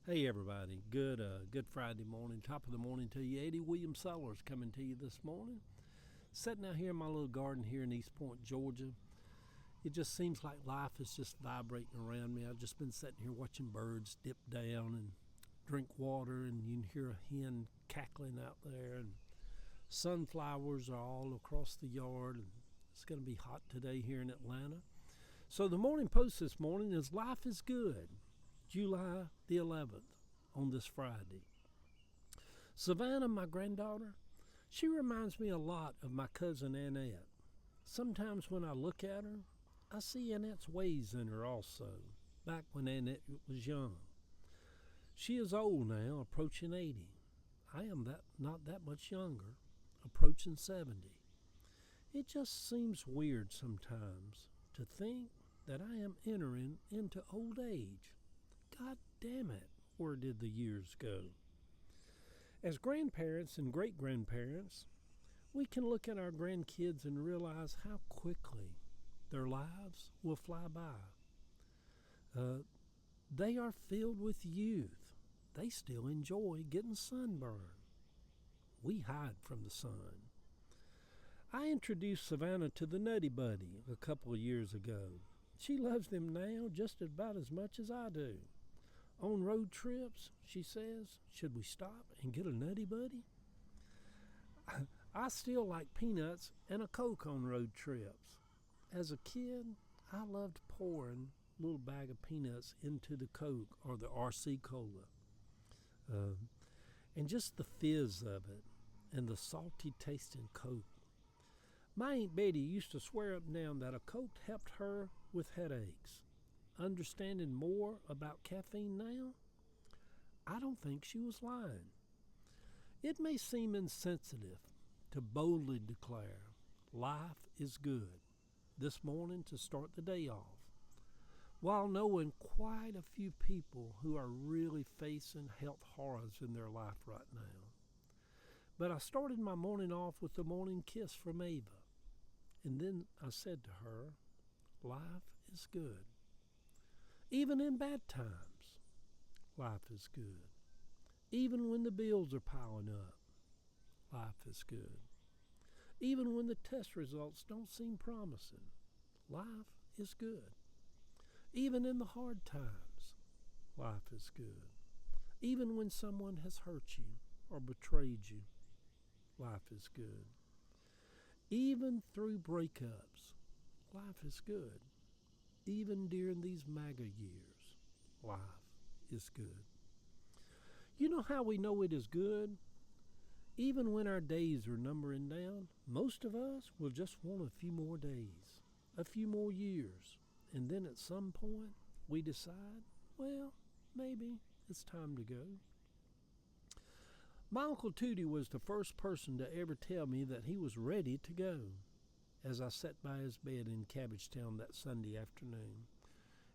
Hey everybody, good Friday morning, top of the morning to you. Eddie William Sellers coming to you this morning. Sitting out here in my little garden here in East Point, Georgia. It just seems like life is just vibrating around me. I've just been sitting here watching birds dip down and drink water, and you can hear a hen cackling out there, and sunflowers are all across the yard. And it's going to be hot today here in Atlanta. So the morning post this morning is Life is Good, July the 11th on this Friday. Savannah, my granddaughter, she reminds me a lot of my cousin Annette. Sometimes when I look at her, I see Annette's ways in her also, back when Annette was young. She is old now, approaching 80. I am not that much younger, approaching 70. It just seems weird sometimes to think that I am entering into old age. God damn it, where did the years go? As grandparents and great grandparents, we can look at our grandkids and realize how quickly their lives will fly by. They are filled with youth. They still enjoy getting sunburned. We hide from the sun. I introduced Savannah to the Nutty Buddy a couple of years ago. She loves them now just about as much as I do. On road trips, she says, should we stop and get a Nutty Buddy? I still like peanuts and a Coke on road trips. As a kid, I loved pouring a little bag of peanuts into the Coke or the RC Cola. And just the fizz of it and the salty tasting Coke. My Aunt Betty used to swear up and down that a Coke helped her with headaches. Understanding more about caffeine now, I don't think she was lying. It may seem insensitive to boldly declare life is good this morning to start the day off, while knowing quite a few people who are really facing health horrors in their life right now. But I started my morning off with a morning kiss from Ava, and then I said to her, life is good. Even in bad times, life is good. Even when the bills are piling up, life is good. Even when the test results don't seem promising, life is good. Even in the hard times, life is good. Even when someone has hurt you or betrayed you, life is good. Even through breakups, life is good. Even during these MAGA years, life is good. You know how we know it is good? Even when our days are numbering down, most of us will just want a few more days, a few more years, and then at some point we decide, well, maybe it's time to go. My Uncle Tootie was the first person to ever tell me that he was ready to go as I sat by his bed in Cabbagetown that Sunday afternoon,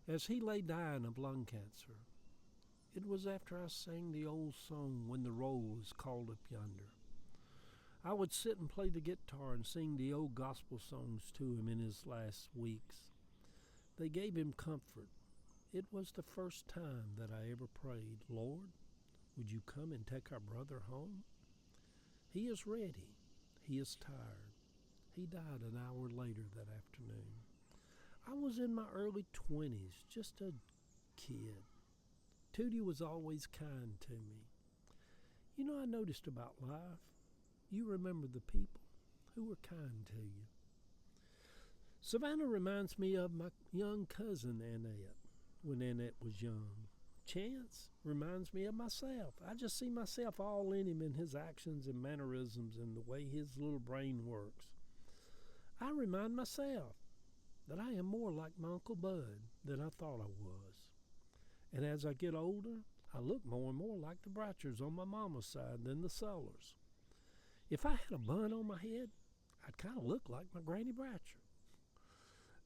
as he lay dying of lung cancer. It was after I sang the old song, When the Roll is Called Up Yonder. I would sit and play the guitar and sing the old gospel songs to him in his last weeks. They gave him comfort. It was the first time that I ever prayed, Lord, would you come and take our brother home? He is ready. He is tired. He died an hour later that afternoon. I was in my early 20s, just a kid. Tootie was always kind to me. You know, I noticed about life, you remember the people who were kind to you. Savannah reminds me of my young cousin Annette, when Annette was young. Chance reminds me of myself. I just see myself all in him in his actions and mannerisms and the way his little brain works. I remind myself that I am more like my Uncle Bud than I thought I was. And as I get older, I look more and more like the Bratchers on my mama's side than the Sellers. If I had a bun on my head, I'd kind of look like my Granny Bratcher.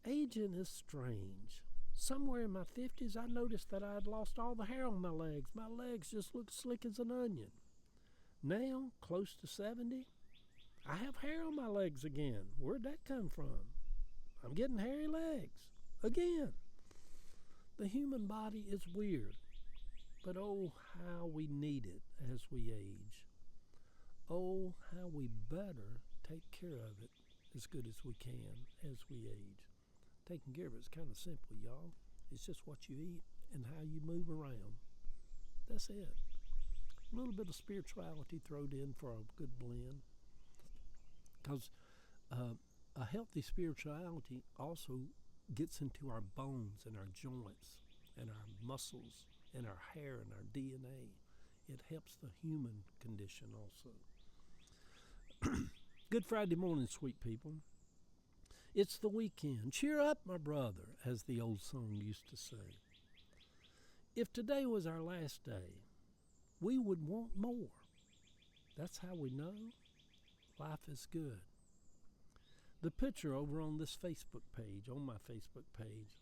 Aging is strange. Somewhere in my 50s, I noticed that I had lost all the hair on my legs. My legs just looked slick as an onion. Now, close to 70, I have hair on my legs again. Where'd that come from? I'm getting hairy legs. Again. The human body is weird, But oh, how we need it as we age. Oh, how we better take care of it as good as we can as we age. Taking care of it's kind of simple, y'all. It's just what you eat and how you move around. That's it. A little bit of spirituality thrown in for a good blend. Because a healthy spirituality also gets into our bones and our joints and our muscles and our hair and our DNA. It helps the human condition also. Good Friday morning, sweet people. It's the weekend. Cheer up, my brother, as the old song used to say. If today was our last day, we would want more. That's how we know life is good. The picture over on this Facebook page, on my Facebook page,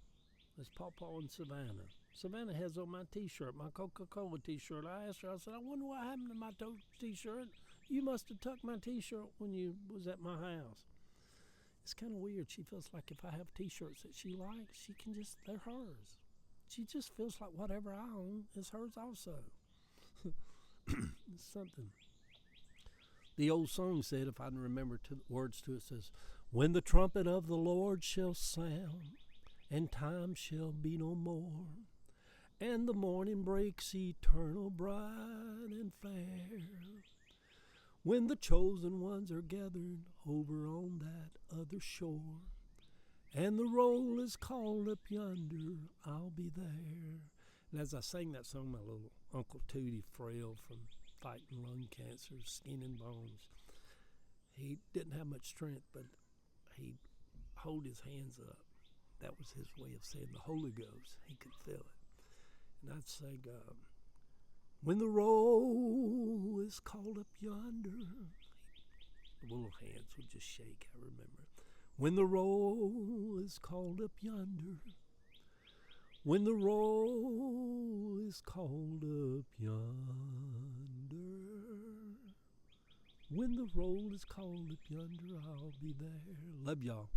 is Pawpaw and Savannah. Savannah has on my t-shirt, my Coca-Cola t-shirt. I asked her, I said, I wonder what happened to my t-shirt. You must have tucked my t-shirt when you was at my house. It's kind of weird. She feels like if I have t-shirts that she likes, she can just, they're hers. She just feels like whatever I own is hers also. It's something. The old song said, if I can remember words to it, says, when the trumpet of the Lord shall sound, and time shall be no more, and the morning breaks eternal, bright and fair, when the chosen ones are gathered over on that other shore, and the roll is called up yonder, I'll be there. And as I sang that song, my little Uncle Tootie, frail from fighting lung cancer, skin and bones, he didn't have much strength, but he'd hold his hands up. That was his way of saying the Holy Ghost. He could feel it. And I'd sing, when the roll is called up yonder, the little hands would just shake, I remember. When the roll is called up yonder, when the roll is called up yonder, when the roll is called up yonder, I'll be there. Love y'all.